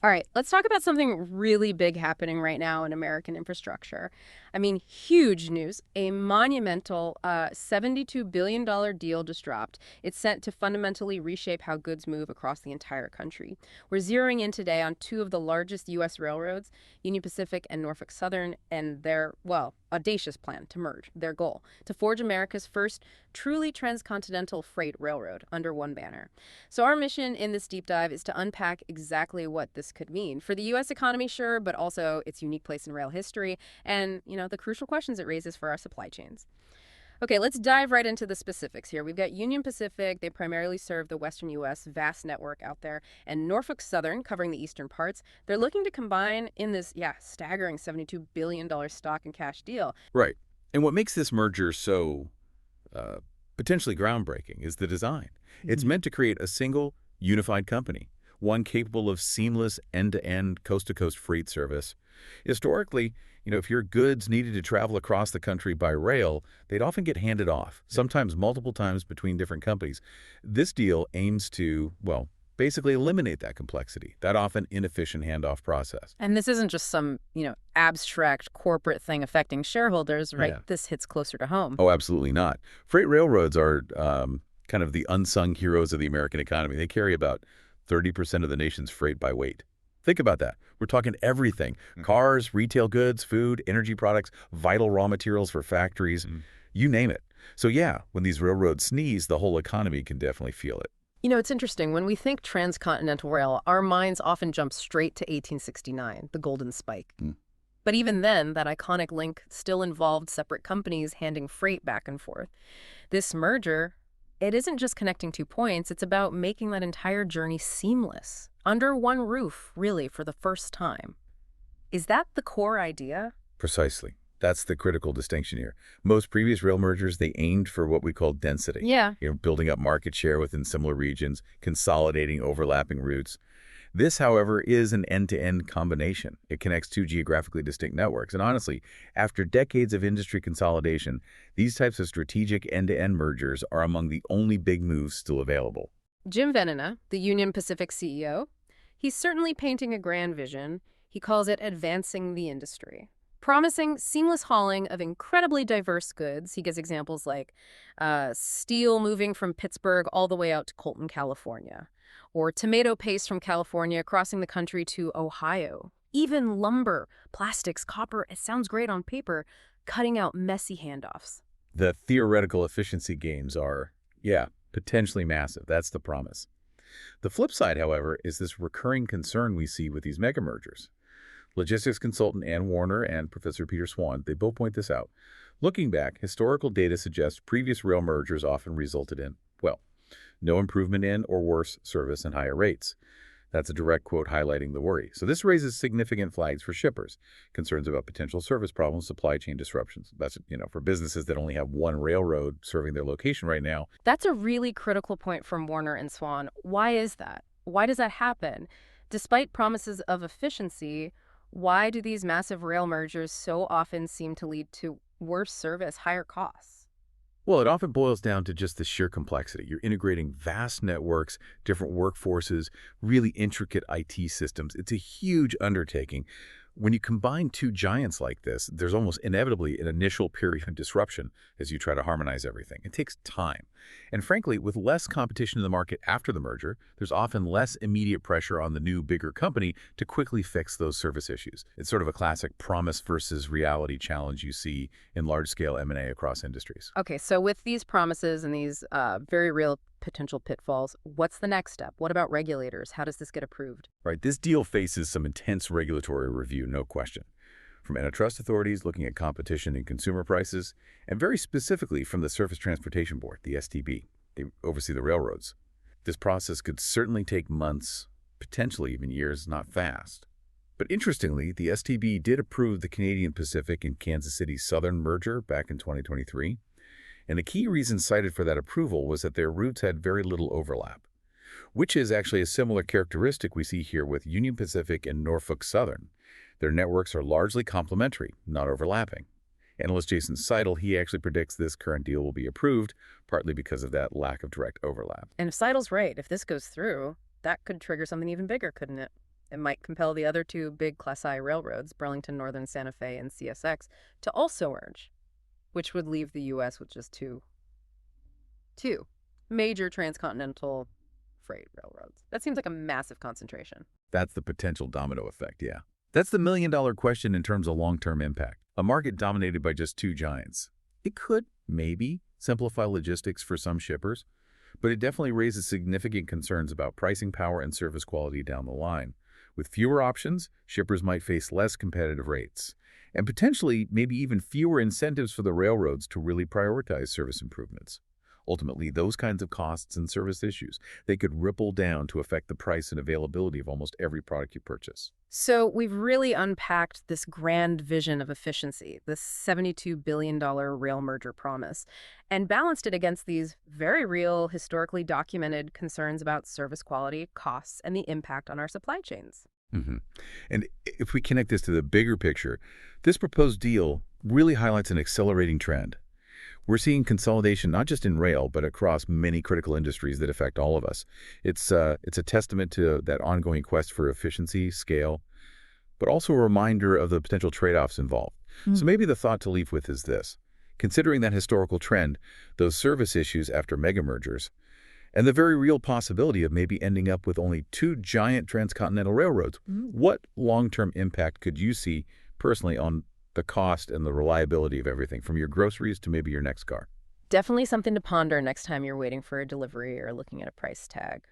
All right, let's talk about something really big happening right now in American infrastructure. I mean, huge news. A monumental $72 billion deal just dropped. It's set to fundamentally reshape how goods move across the entire country. We're zeroing in today on two of the largest U.S. railroads, Union Pacific and Norfolk Southern, and their, well, audacious plan to merge, their goal, to forge America's first truly transcontinental freight railroad under one banner. So our mission in this deep dive is to unpack exactly what this could mean for the U.S. economy, sure, but also its unique place in rail history and, the crucial questions it raises for our supply chains. Okay, let's dive right into the specifics here. We've got Union Pacific. They primarily serve the western U.S., vast network out there, and Norfolk Southern, covering the eastern parts. They're looking to combine in this, staggering $72 billion stock and cash deal. Right. And what makes this merger so uh, potentially groundbreaking is the design. It's meant to create a single, unified company, one capable of seamless end-to-end, coast-to-coast freight service. Historically, if your goods needed to travel across the country by rail, they'd often get handed off, sometimes multiple times between different companies. This deal aims to, well, basically eliminate that complexity, that often inefficient handoff process. And this isn't just some, abstract corporate thing affecting shareholders, right? Yeah. This hits closer to home. Oh, absolutely not. Freight railroads are kind of the unsung heroes of the American economy. They carry about 30% of the nation's freight by weight. Think about that. We're talking everything. Cars, retail goods, food, energy products, vital raw materials for factories, you name it. So yeah, when these railroads sneeze, the whole economy can definitely feel it. It's interesting. When we think transcontinental rail, our minds often jump straight to 1869, the Golden Spike. But even then, that iconic link still involved separate companies handing freight back and forth. This merger, it isn't just connecting two points, it's about making that entire journey seamless, under one roof, really, for the first time. Is that the core idea? Precisely. That's the critical distinction here. Most previous rail mergers, they aimed for what we call density. Yeah. Building up market share within similar regions, consolidating overlapping routes. This, however, is an end-to-end combination. It connects two geographically distinct networks. And honestly, after decades of industry consolidation, these types of strategic end-to-end mergers are among the only big moves still available. Jim Venena, the Union Pacific CEO, he's certainly painting a grand vision. He calls it advancing the industry, promising seamless hauling of incredibly diverse goods. He gives examples like steel moving from Pittsburgh all the way out to Colton, California, or tomato paste from California crossing the country to Ohio. Even lumber, plastics, copper, it sounds great on paper, cutting out messy handoffs. The theoretical efficiency gains are, potentially massive. That's the promise. The flip side, however, is this recurring concern we see with these mega mergers. Logistics consultant Ann Warner and Professor Peter Swan, they both point this out. Looking back, historical data suggests previous rail mergers often resulted in, no improvement in or worse service and higher rates. That's a direct quote highlighting the worry. So this raises significant flags for shippers, concerns about potential service problems, supply chain disruptions. That's, for businesses that only have one railroad serving their location right now. That's a really critical point from Warner and Swan. Why is that? Why does that happen? Despite promises of efficiency, why do these massive rail mergers so often seem to lead to worse service, higher costs? Well, it often boils down to just the sheer complexity. You're integrating vast networks, different workforces, really intricate IT systems. It's a huge undertaking. When you combine two giants like this, there's almost inevitably an initial period of disruption as you try to harmonize everything. It takes time. And frankly, with less competition in the market after the merger, there's often less immediate pressure on the new, bigger company to quickly fix those service issues. It's sort of a classic promise versus reality challenge you see in large-scale M&A across industries. Okay, so with these promises and these very real potential pitfalls, what's the next step? What about regulators? How does this get approved? Right, this deal faces some intense regulatory review, no question. From antitrust authorities looking at competition and consumer prices, and very specifically from the Surface Transportation Board, the STB. They oversee the railroads. This process could certainly take months, potentially even years, not fast. But interestingly, the STB did approve the Canadian Pacific and Kansas City Southern merger back in 2023. And the key reason cited for that approval was that their routes had very little overlap, which is actually a similar characteristic we see here with Union Pacific and Norfolk Southern. Their networks are largely complementary, not overlapping. Analyst Jason Seidel, he actually predicts this current deal will be approved, partly because of that lack of direct overlap. And if Seidel's right, if this goes through, that could trigger something even bigger, couldn't it? It might compel the other two big Class I railroads, Burlington Northern Santa Fe and CSX, to also merge, which would leave the U.S. with just two major transcontinental freight railroads. That seems like a massive concentration. That's the potential domino effect, yeah. That's the million-dollar question in terms of long-term impact. A market dominated by just two giants. It could, maybe, simplify logistics for some shippers, but it definitely raises significant concerns about pricing power and service quality down the line. With fewer options, shippers might face less competitive rates, and potentially maybe even fewer incentives for the railroads to really prioritize service improvements. Ultimately, those kinds of costs and service issues, they could ripple down to affect the price and availability of almost every product you purchase. So we've really unpacked this grand vision of efficiency, this $72 billion rail merger promise, and balanced it against these very real, historically documented concerns about service quality, costs, and the impact on our supply chains. hmm And if we connect this to the bigger picture, this proposed deal really highlights an accelerating trend. We're seeing consolidation not just in rail, but across many critical industries that affect all of us. It's a testament to that ongoing quest for efficiency, scale, but also a reminder of the potential trade-offs involved. So maybe the thought to leave with is this. Considering that historical trend, those service issues after mega mergers, and the very real possibility of maybe ending up with only two giant transcontinental railroads, what long-term impact could you see personally on the cost and the reliability of everything, from your groceries to maybe your next car? Definitely something to ponder next time you're waiting for a delivery or looking at a price tag.